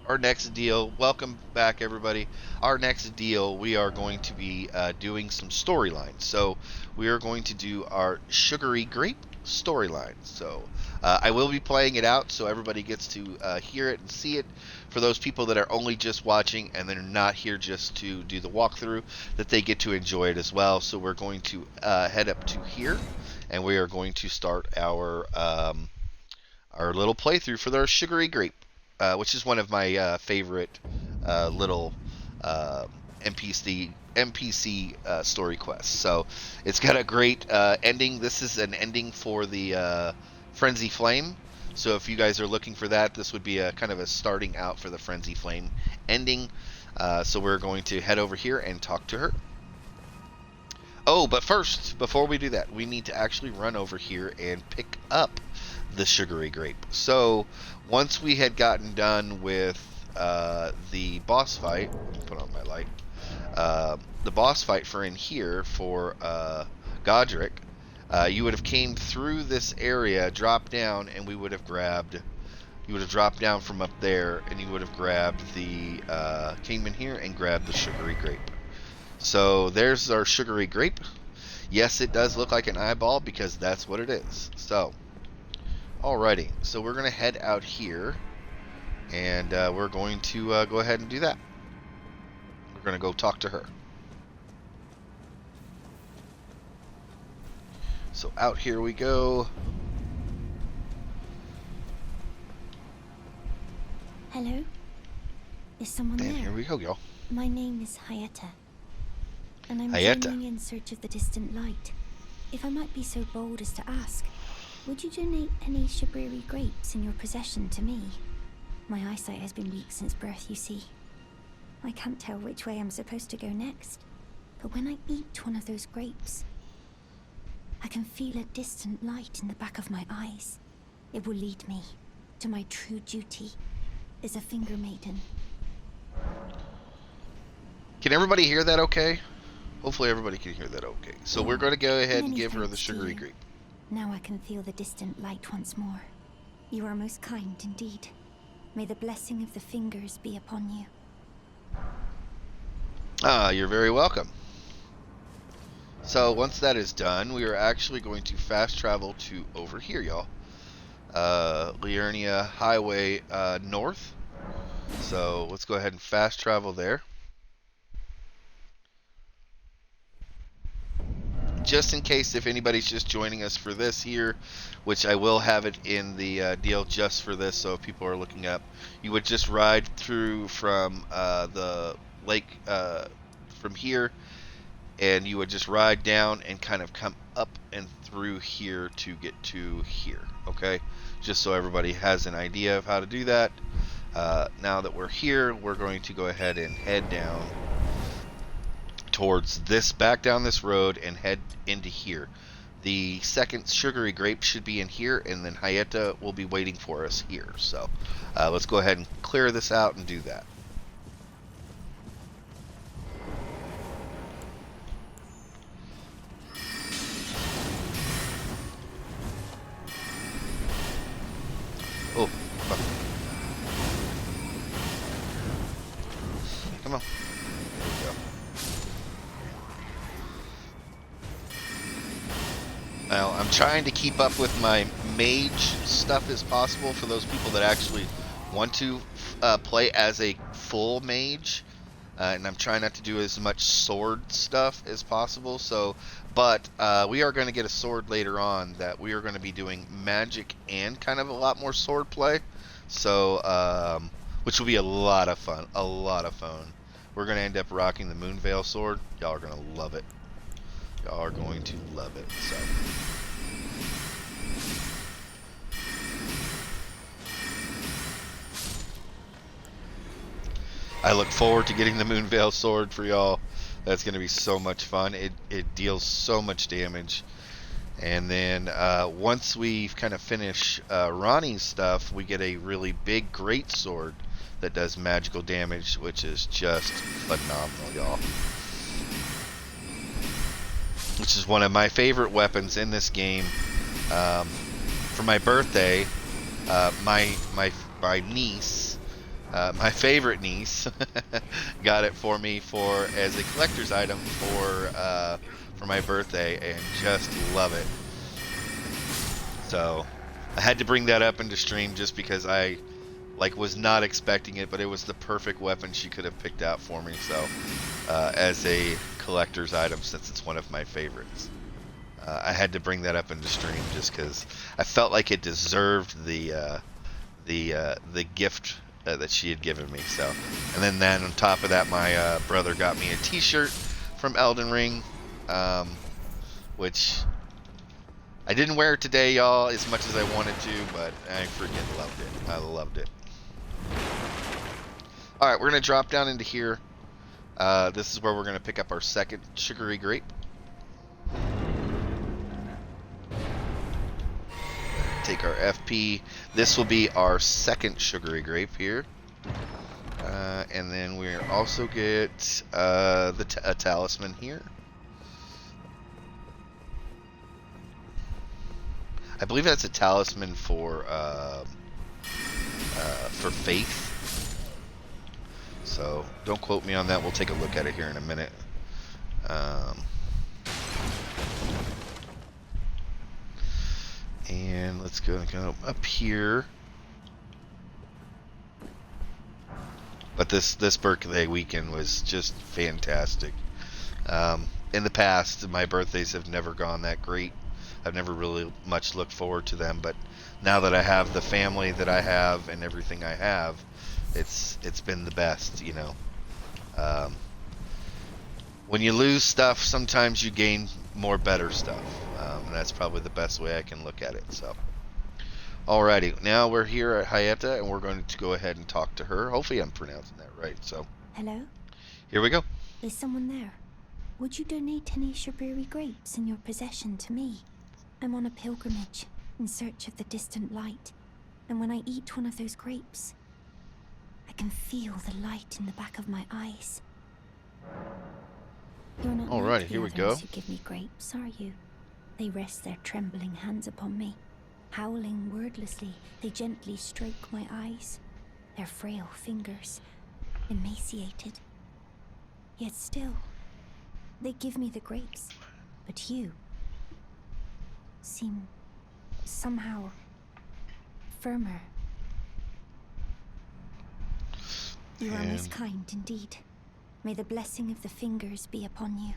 our next deal. Welcome back, everybody. Our next deal, we are going to be doing some storylines. So we are going to do our sugary grape storyline. So I will be playing it out so everybody gets to hear it and see it. For those people that are only just watching and they're not here just to do the walkthrough, that they get to enjoy it as well. So we're going to head up to here, and we are going to start our little playthrough for their sugary grape, which is one of my favorite little uh, NPC story quests. So it's got a great ending. This is an ending for the Frenzy Flame. So if you guys are looking for that, this would be a kind of a starting out for the Frenzy Flame ending. So we're going to head over here and talk to her. Oh, but first, before we do that, we need to actually run over here and pick up the sugary grape. So once we had gotten done with the boss fight, let me put on my light. The boss fight for in here for Godric, you would have came through this area, dropped down, and we would have grabbed. You would have dropped down from up there, and you would have grabbed the came in here and grabbed the sugary grape. So there's our sugary grape. Yes, it does look like an eyeball because that's what it is. So, alrighty. So we're going to head out here, and we're going to go ahead and do that. We're going to go talk to her. So out here we go. Hello? Is someone And there? here we go, y'all. My name is Hyetta, and I'm Hyetta. journeying in search of the distant light. If I might be so bold as to ask, would you donate any Shabriri grapes in your possession to me? My eyesight has been weak since birth, you see. I can't tell which way I'm supposed to go next, but when I eat one of those grapes, I can feel a distant light in the back of my eyes. It will lead me to my true duty as a finger maiden. Can everybody hear that okay? Hopefully everybody can hear that okay. So we're going to go ahead and Many give her the thanks to sugary you. grape. Now I can feel the distant light once more. You are most kind indeed. May the blessing of the fingers be upon you. You're very welcome. So once that is done, we are actually going to fast travel to over here, y'all. Liurnia Highway north. So let's go ahead and fast travel there. Just in case if anybody's just joining us for this here, which I will have it in the deal just for this, so if people are looking up, you would just ride through from the lake from here, and you would just ride down and kind of come up and through here to get to here, okay? Just so everybody has an idea of how to do that. Now that we're here, we're going to go ahead and head down towards this, back down this road and head into here. The second sugary grape should be in here, and then Hyetta will be waiting for us here. So let's go ahead and clear this out and do that. Oh, come on. There we go. Now, I'm trying to keep up with my mage stuff as possible for those people that actually want to play as a full mage. And I'm trying not to do as much sword stuff as possible. So, but we are going to get a sword later on that we are going to be doing magic and kind of a lot more sword play. So, which will be a lot of fun. A lot of fun. We're going to end up rocking the Moonveil sword. Y'all are going to love it. Y'all are going to love it. So. I look forward to getting the Moonveil sword for y'all. That's going to be so much fun. It deals so much damage. And then once we kind of finish Ronnie's stuff, we get a really big great sword that does magical damage, which is just phenomenal, y'all. Which is one of my favorite weapons in this game. For my birthday, my niece My favorite niece got it for me for as a collector's item for my birthday, and just love it. So I had to bring that up into stream just because I was not expecting it, but it was the perfect weapon she could have picked out for me. So as a collector's item, since it's one of my favorites, I had to bring that up into stream just because I felt like it deserved the gift that she had given me. So, and then on top of that, my brother got me a T-shirt from Elden Ring, which I didn't wear today, y'all, as much as I wanted to, but I freaking loved it. I loved it. All right, we're gonna drop down into here. This is where we're gonna pick up our second sugary grape. Take our FP. This will be our second sugary grape here. And then we also get a talisman here. I believe that's a talisman for faith. So don't quote me on that. We'll take a look at it here in a minute. And let's go up here. But this birthday weekend was just fantastic. In the past, my birthdays have never gone that great. I've never really much looked forward to them, but now that I have the family that I have and everything I have, it's been the best, you know. When you lose stuff, sometimes you gain more better stuff. And that's probably the best way I can look at it. So, alrighty, now we're here at Hyetta, and we're going to go ahead and talk to her. Hopefully I'm pronouncing that right. So, Hello? here we go. Is someone there? Would you donate any Shabiri grapes in your possession to me? I'm on a pilgrimage, in search of the distant light. And when I eat one of those grapes, I can feel the light in the back of my eyes. You're not Alright, like here the we go. others who give me grapes, are you? They rest their trembling hands upon me. Howling wordlessly, they gently stroke my eyes. Their frail fingers, emaciated. Yet still, they give me the grapes. But you seem somehow firmer. You are most kind indeed. May the blessing of the fingers be upon you.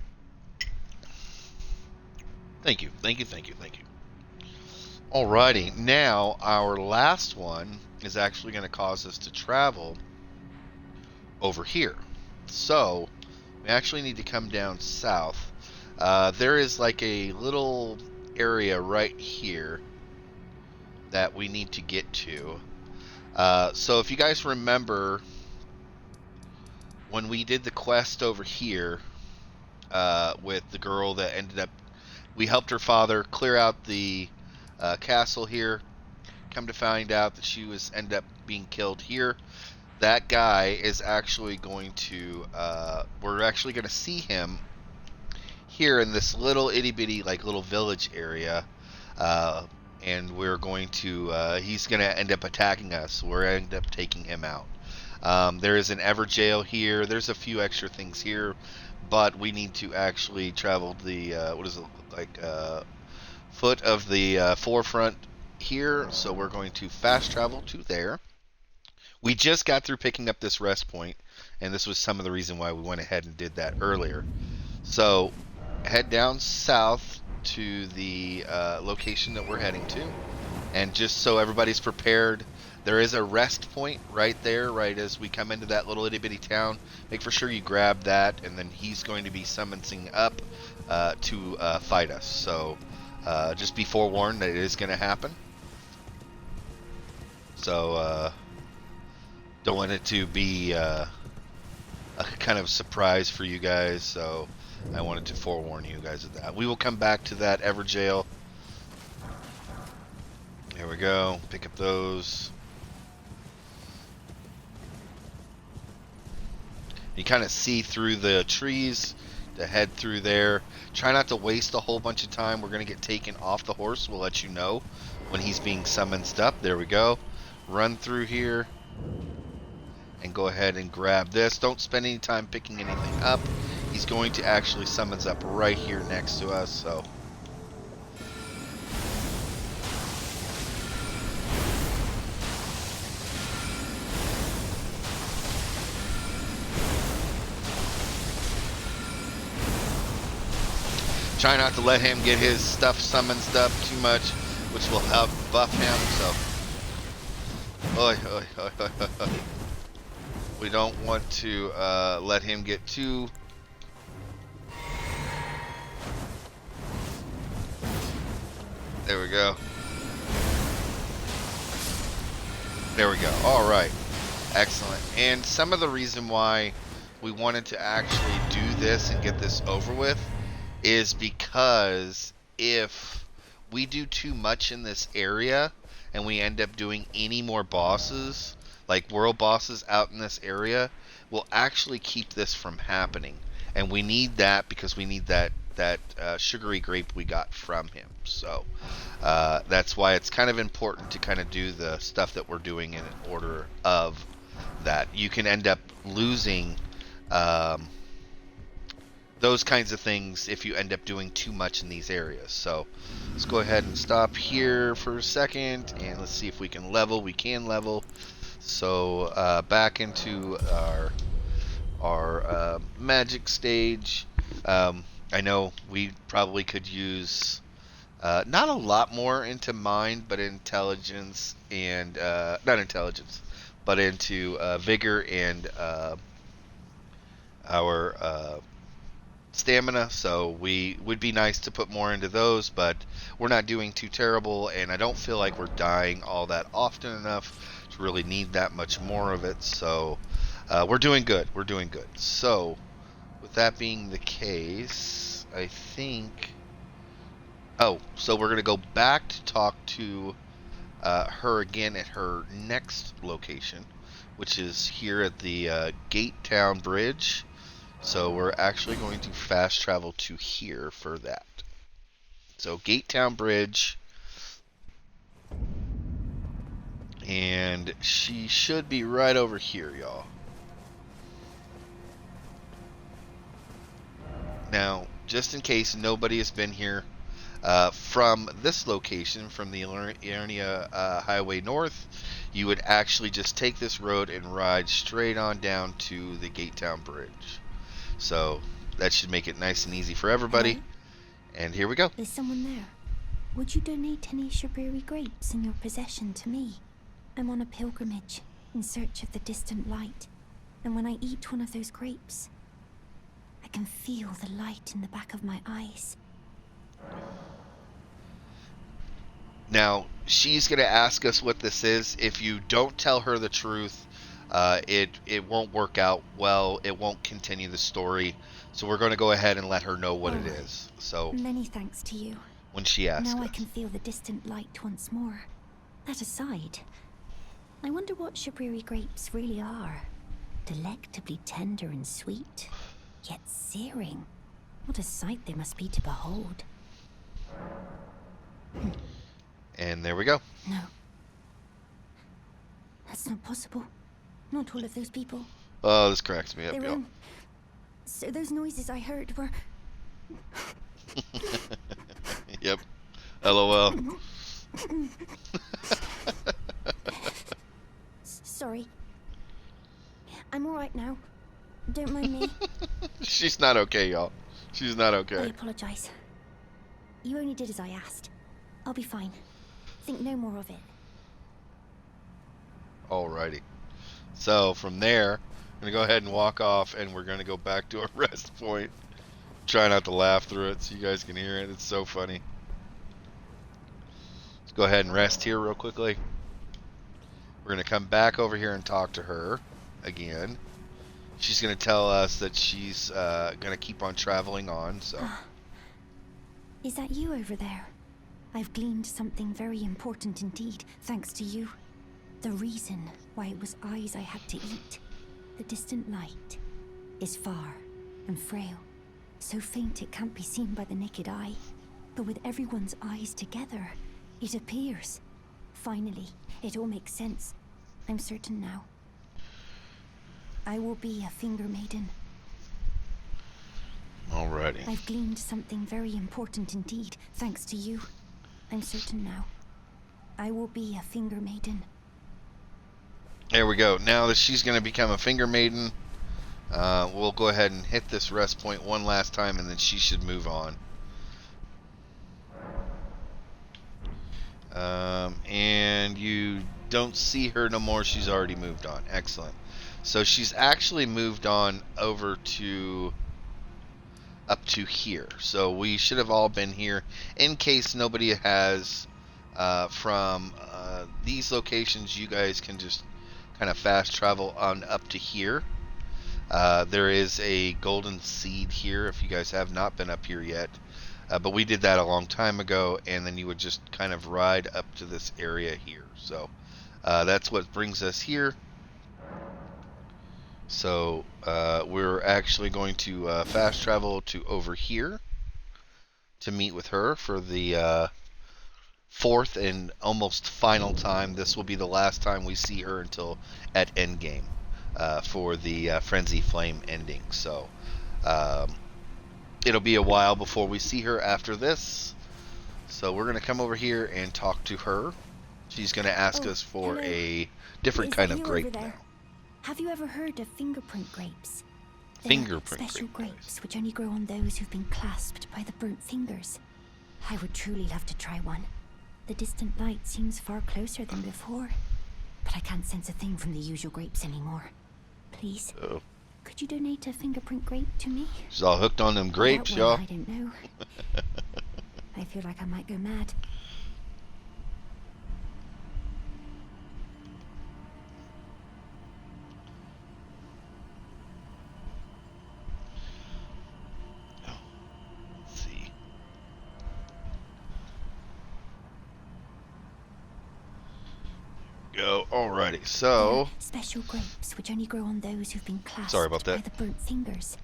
Thank you, thank you, thank you, thank you. Alrighty, now our last one is actually going to cause us to travel over here. So, we actually need to come down south. There is like a little area right here that we need to get to. So if you guys remember when we did the quest over here with the girl that ended up, we helped her father clear out the castle here. Come to find out that she was ended up being killed here. That guy is actually going to, we're actually going to see him here in this little itty bitty like little village area, and we're going to, he's going to end up attacking us. We're going to end up taking him out. There is an ever jail here. There's a few extra things here, but we need to actually travel the, what is it, like, foot of the forefront here, so we're going to fast travel to there. We just got through picking up this rest point, and this was some of the reason why we went ahead and did that earlier. So head down south to the location that we're heading to, and just so everybody's prepared, there is a rest point right there, right as we come into that little itty bitty town. Make for sure you grab that, and then he's going to be summoning up to fight us. So just be forewarned that it is going to happen. So don't want it to be a kind of surprise for you guys, so I wanted to forewarn you guys of that. We will come back to that ever jail. There we go. Pick up those. You kind of see through the trees to head through there. Try not to waste a whole bunch of time. We're going to get taken off the horse. We'll let you know when he's being summoned up. There we go. Run through here. and go ahead and grab this. Don't spend any time picking anything up. He's going to actually summons up right here next to us, so. Try not to let him get his stuff summoned up too much, which will help buff him, so. Oy, oy, oy, oy, oy, oy. We don't want to let him get too... There we go. There we go. Alright. Excellent. And some of the reason why we wanted to actually do this and get this over with is because if we do too much in this area and we end up doing any more bosses, like world bosses out in this area, we'll actually keep this from happening. And we need that because we need that sugary grape we got from him. So that's why it's kind of important to kind of do the stuff that we're doing in order of that. You can end up losing those kinds of things if you end up doing too much in these areas. So let's go ahead and stop here for a second and let's see if we can level. We can level. So back into our magic stage. I know we probably could use not a lot more into mind, but intelligence and not intelligence, but into vigor and our stamina. So we would be nice to put more into those, but we're not doing too terrible, and I don't feel like we're dying all that often enough to really need that much more of it. So we're doing good. We're doing good. So with that being the case, I think... Oh, so we're going to go back to talk to her again at her next location, which is here at the Gate Town Bridge. So we're actually going to fast travel to here for that. So Gate Town Bridge. And she should be right over here, y'all. Now, just in case nobody has been here from this location, from the Elernia Highway North, you would actually just take this road and ride straight on down to the Gate Town Bridge. So that should make it nice and easy for everybody. Hello? And here we go. There's someone there. Would you donate any Shabiri grapes in your possession to me? I'm on a pilgrimage in search of the distant light, and when I eat one of those grapes, I can feel the light in the back of my eyes. Now, she's going to ask us what this is. If you don't tell her the truth, it won't work out well. It won't continue the story. So we're going to go ahead and let her know what it is. So Many thanks to you. when she asks Now us. I can feel the distant light once more. That aside, I wonder what Shabiri grapes really are. Delectably tender and sweet, yet searing. What a sight they must be to behold. And there we go. No. That's not possible. Not all of those people. Oh, this cracks me up, They were y'all. in... So those noises I heard were... Yep. LOL. Sorry. I'm alright now. Don't mind me. She's not okay, y'all. She's not I okay. apologize. You only did as I asked. I'll be fine. Think no more of it. Alrighty. So from there, I'm gonna go ahead and walk off, and we're gonna go back to our rest point. Try not to laugh through it so you guys can hear it. It's so funny. Let's go ahead and rest here real quickly. We're gonna come back over here and talk to her again. She's gonna tell us that she's gonna keep on traveling on. So Is that you over there? I've gleaned something very important indeed, thanks to you. The reason why it was eyes I had to eat. The distant light is far and frail, so faint it can't be seen by the naked eye. But with everyone's eyes together, it appears. Finally, it all makes sense. I'm certain now. I will be a finger maiden. Alrighty. I've gleaned something very important indeed, thanks to you. I'm certain now. I will be a finger maiden. There we go. Now that she's going to become a finger maiden, we'll go ahead and hit this rest point one last time, and then she should move on. And you don't see her no more. She's already moved on. Excellent. So she's actually moved on over to up to here. So we should have all been here. In case nobody has from these locations, you guys can just kind of fast travel on up to here. There is a golden seed here if you guys have not been up here yet. But we did that a long time ago, and then you would just kind of ride up to this area here. So that's what brings us here. So we're actually going to fast travel to over here to meet with her for the fourth and almost final time. This will be the last time we see her until at endgame for the Frenzy Flame ending. So it'll be a while before we see her after this. So we're going to come over here and talk to her. She's going to ask us for hello. a different Is kind that of you grape over there? now. Have you ever heard of fingerprint grapes? They're Fingerprint special grape, grapes which only grow on those who've been clasped by the burnt fingers. I would truly love to try one. The distant light seems far closer than before, but I can't sense a thing from the usual grapes anymore. Please, Oh, could you donate a fingerprint grape to me? she's all hooked on them grapes, Without one, y'all. I don't know. I feel like I might go mad. Let's see. Go. Alrighty. So They're special grapes which only grow on those who've been clasped Sorry about by that. the burnt fingers.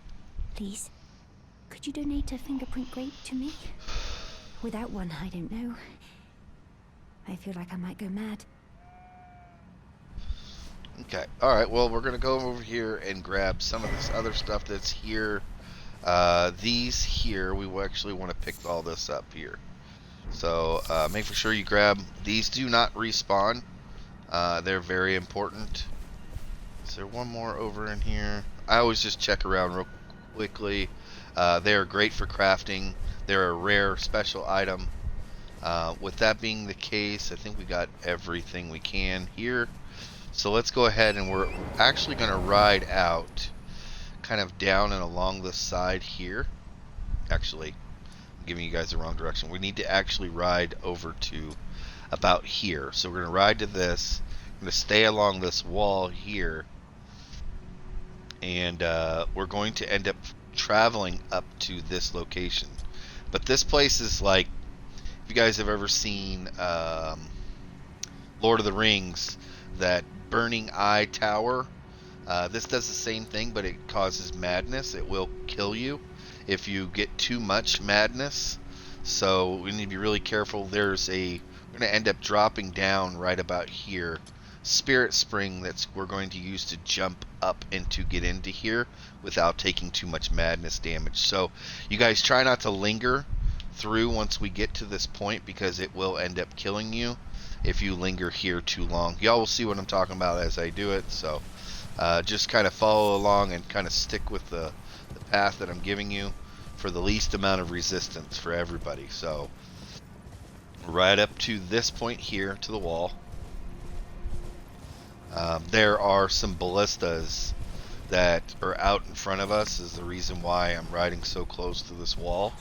Please, could you donate a fingerprint grape to me? Without one, I don't know. I feel like I might go mad. okay. All right. Well, we're gonna go over here and grab some of this other stuff that's here. These here, we will actually want to pick all this up here. So make sure you grab these. Do not respawn. They're very important. Is there one more over in here? I always just check around real quickly. They are great for crafting. They're a rare special item. With that being the case, I think we got everything we can here. So let's go ahead and we're actually going to ride out kind of down and along the side here. Actually, I'm giving you guys the wrong direction. We need to actually ride over to about here. So we're going to ride to this. I'm going to stay along this wall here. And we're going to end up traveling up to this location. But this place is like, if you guys have ever seen Lord of the Rings, that Burning Eye Tower, this does the same thing, but it causes madness. It will kill you if you get too much madness. So we need to be really careful. We're going to end up dropping down right about here. Spirit Spring we're going to use to jump up and to get into here without taking too much madness damage. So you guys try not to linger through once we get to this point, because it will end up killing you if you linger here too long. Y'all will see what I'm talking about as I do it. So just kind of follow along and kind of stick with the path that I'm giving you for the least amount of resistance for everybody. So right up to this point here to the wall. There are some ballistas that are out in front of us. Is the reason why I'm riding so close to this wall.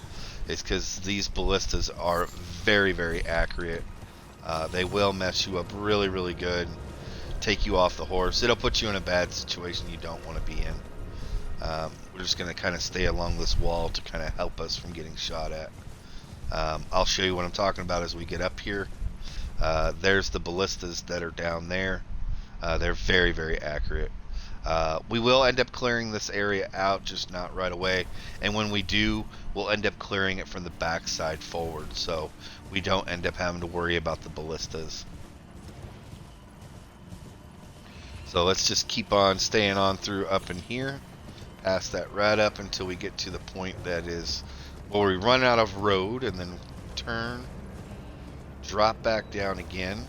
Is because these ballistas are very, very accurate. They will mess you up really, really good. Take you off the horse. It'll put you in a bad situation you don't want to be in. We're just going to kind of stay along this wall to kind of help us from getting shot at. I'll show you what I'm talking about as we get up here. There's the ballistas that are down there. They're very, very accurate. We will end up clearing this area out, just not right away. And when we do, we'll end up clearing it from the backside forward, so we don't end up having to worry about the ballistas. So let's just keep on staying on through up in here, past that rat up until we get to the point that is where we run out of road, and then turn, drop back down again,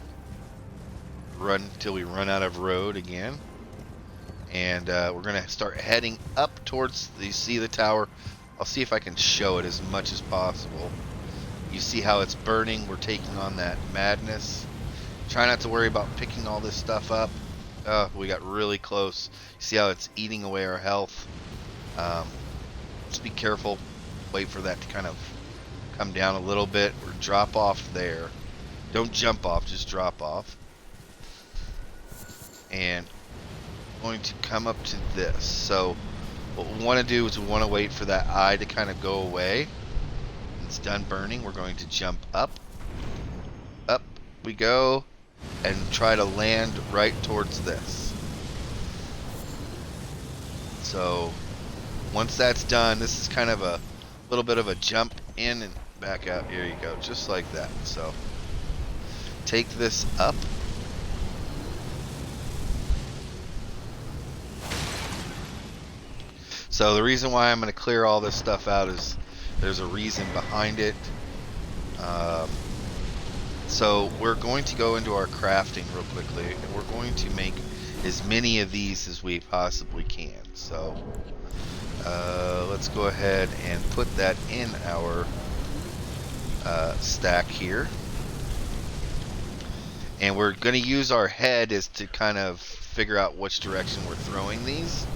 run until we run out of road again, and we're gonna start heading up towards. You see the tower? I'll see if I can show it as much as possible. You see how it's burning? We're taking on that madness. Try not to worry about picking all this stuff up. We got really close. See how it's eating away our health? Just be careful. Wait for that to kind of come down a little bit, or drop off there. Don't jump off, just drop off. And I'm going to come up to this. So what we want to do is we want to wait for that eye to kind of go away. When it's done burning, we're going to jump up. Up we go, and try to land right towards this. So once that's done, this is kind of a little bit of a jump in and back out. Here you go, just like that. So take this up. So the reason why I'm going to clear all this stuff out is there's a reason behind it. So we're going to go into our crafting real quickly, and we're going to make as many of these as we possibly can. So let's go ahead and put that in our stack here. And we're going to use our head as to kind of figure out which direction we're throwing these.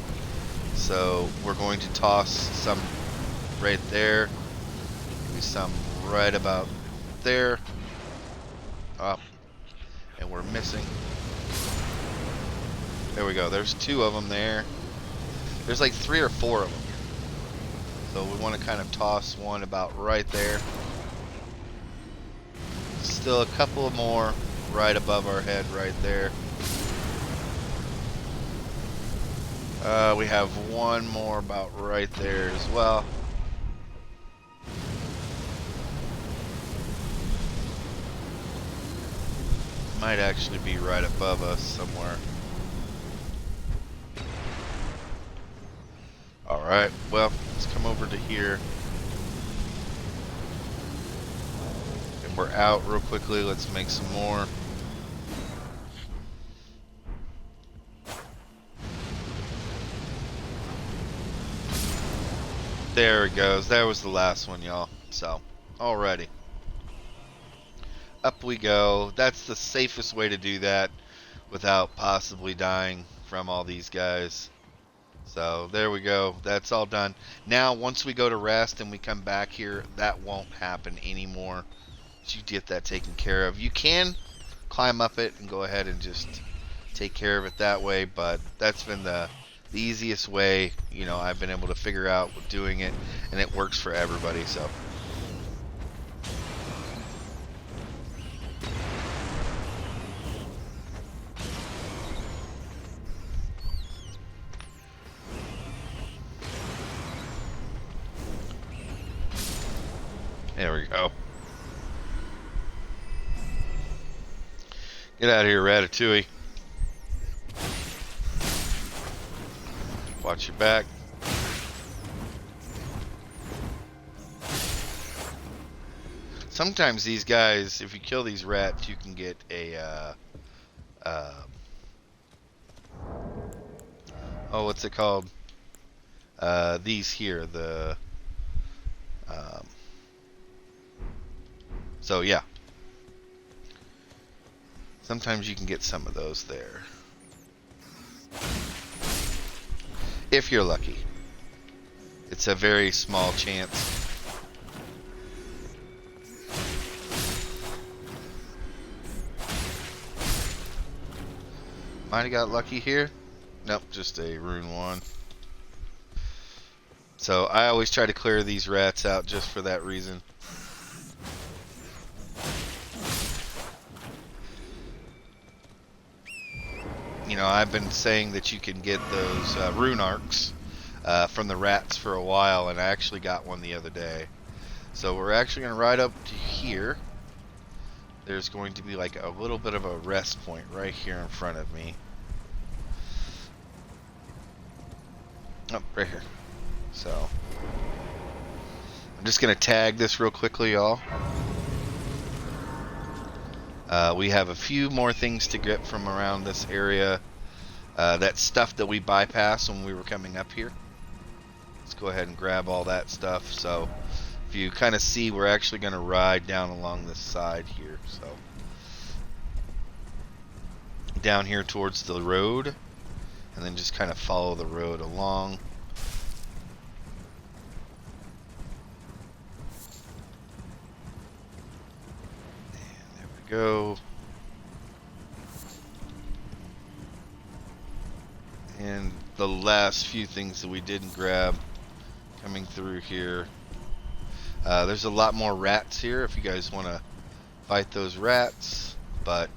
So we're going to toss some right there, maybe some right about there. Up, and we're missing. There we go. There's 2 of them there. There's like 3 or 4 of them. So we want to kind of toss one about right there. Still a couple more right above our head right there. We have one more about right there as well. Might actually be right above us somewhere. Alright, well, let's come over to here. And we're out real quickly. Let's make some more. There it goes. That was the last one, y'all. So, alrighty. Up we go. That's the safest way to do that without possibly dying from all these guys. So there we go. That's all done. Now once we go to rest and we come back here, that won't happen anymore. You get that taken care of. You can climb up it and go ahead and just take care of it that way, but that's been the easiest way, you know, I've been able to figure out with doing it, and it works for everybody. So there we go. Get out of here, Ratatouille. Watch your back. Sometimes these guys, if you kill these rats, you can get a, oh, what's it called? These here, the, so yeah. Sometimes you can get some of those there. If you're lucky. It's a very small chance. Might have got lucky here. Nope, just a rune 1. So I always try to clear these rats out just for that reason. You know, I've been saying that you can get those rune arcs from the rats for a while, and I actually got one the other day. So we're actually going to ride up to here. There's going to be like a little bit of a rest point right here in front of me. Oh, right here. So I'm just gonna tag this real quickly, y'all. We have a few more things to get from around this area. That stuff that we bypassed when we were coming up here. Let's go ahead and grab all that stuff. So if you kind of see, we're actually going to ride down along this side here. So down here towards the road, and then just kind of follow the road along. And there we go. And the last few things that we didn't grab coming through here. There's a lot more rats here if you guys want to fight those rats, but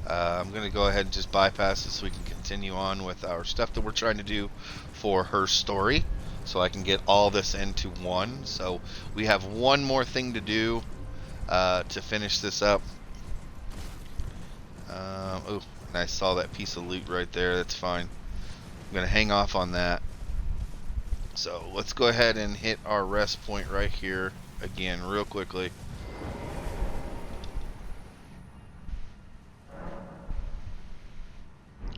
I'm going to go ahead and just bypass this so we can continue on with our stuff that we're trying to do for her story, so I can get all this into one. So we have one more thing to do to finish this up. Oh, and I saw that piece of loot right there. That's fine. I'm going to hang off on that. So let's go ahead and hit our rest point right here again real quickly.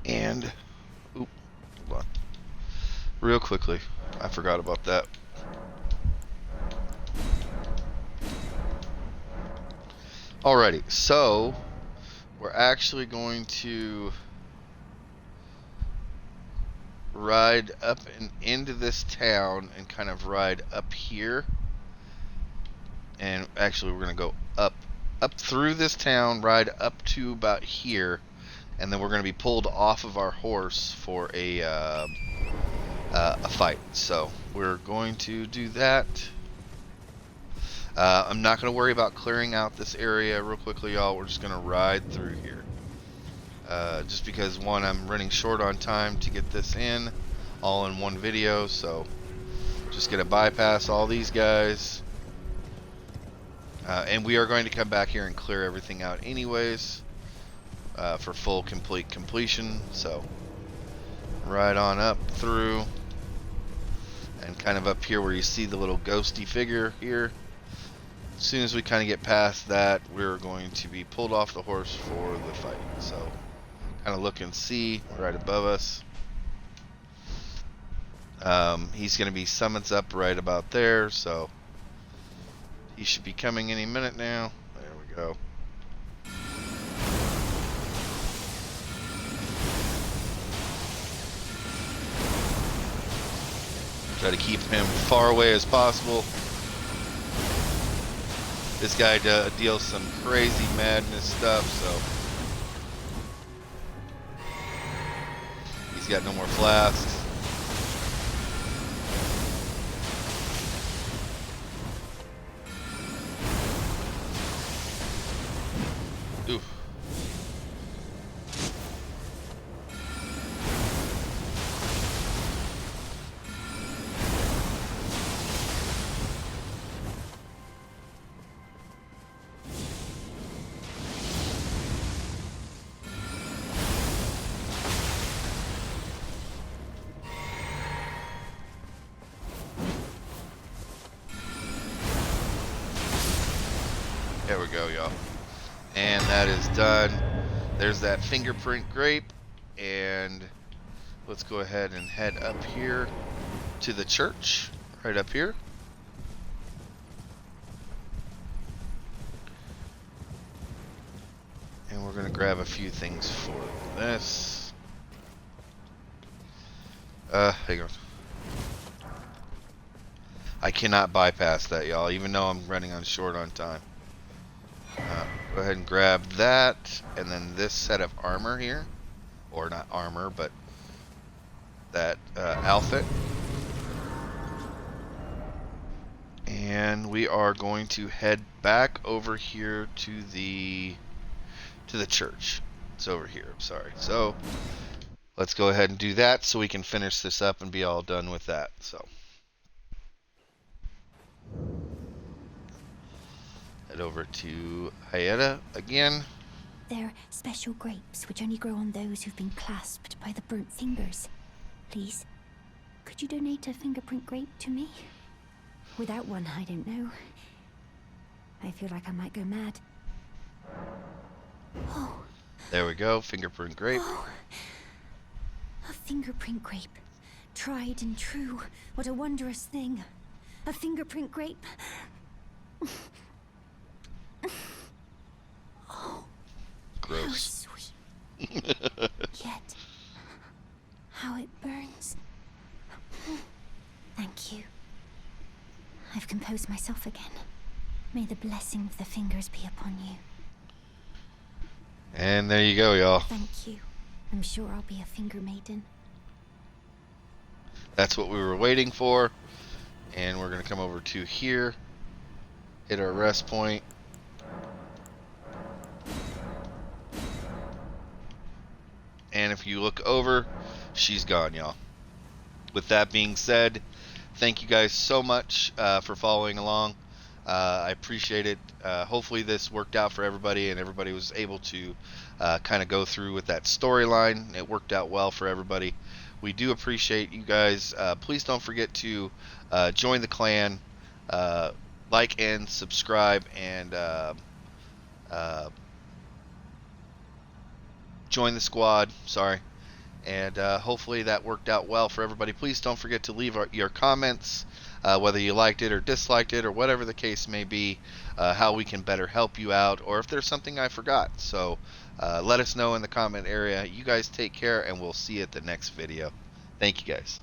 And, oop, hold on. Real quickly. I forgot about that. Alrighty, so we're actually going to ride up and into this town and kind of ride up here. And actually, we're going to go up through this town, ride up to about here, and then we're going to be pulled off of our horse for a fight. So we're going to do that. I'm not going to worry about clearing out this area real quickly, y'all. We're just going to ride through here. Just because, one, I'm running short on time to get this in, all in one video, so just going to bypass all these guys. And we are going to come back here and clear everything out anyways, for full completion. So right on up through, and kind of up here where you see the little ghosty figure here. As soon as we kind of get past that, we're going to be pulled off the horse for the fight. So kind of look and see right above us. He's going to be summons up right about there, so he should be coming any minute now. There we go. Try to keep him far away as possible. This guy deals some crazy madness stuff, so he's got no more flasks. Oof. There we go, y'all. And that is done. There's that fingerprint grape. And let's go ahead and head up here to the church. Right up here. And we're going to grab a few things for this. Hang on. I cannot bypass that, y'all, even though I'm running on short on time. Go ahead and grab that, and then this set of armor here, or not armor, but that outfit. And we are going to head back over here to the church. It's over here, I'm sorry. So let's go ahead and do that so we can finish this up and be all done with that. So head over to Hyetta again. They're special grapes which only grow on those who've been clasped by the burnt fingers. Please, Could you donate a fingerprint grape to me? Without one, I don't know. I feel like I might go mad. Oh, There we go. Fingerprint grape. oh, a fingerprint grape. Tried and true. What a wondrous thing. A fingerprint grape. Oh, how Gross. sweet. Yet, how it burns. Thank you. I've composed myself again. May the blessing of the fingers be upon you. And there you go, y'all. Thank you. I'm sure I'll be a finger maiden. That's what we were waiting for. And we're going to come over to here. Hit our rest point. And if you look over, she's gone, y'all. With that being said, thank you guys so much for following along. I appreciate it. Hopefully this worked out for everybody and everybody was able to kind of go through with that storyline. It worked out well for everybody. We do appreciate you guys. Please don't forget to join the clan, like and subscribe, and join the squad. Sorry. And hopefully that worked out well for everybody. Please don't forget to leave your comments, whether you liked it or disliked it or whatever the case may be, how we can better help you out, or if there's something I forgot. So let us know in the comment area. You guys take care, and we'll see you at the next video. Thank you guys.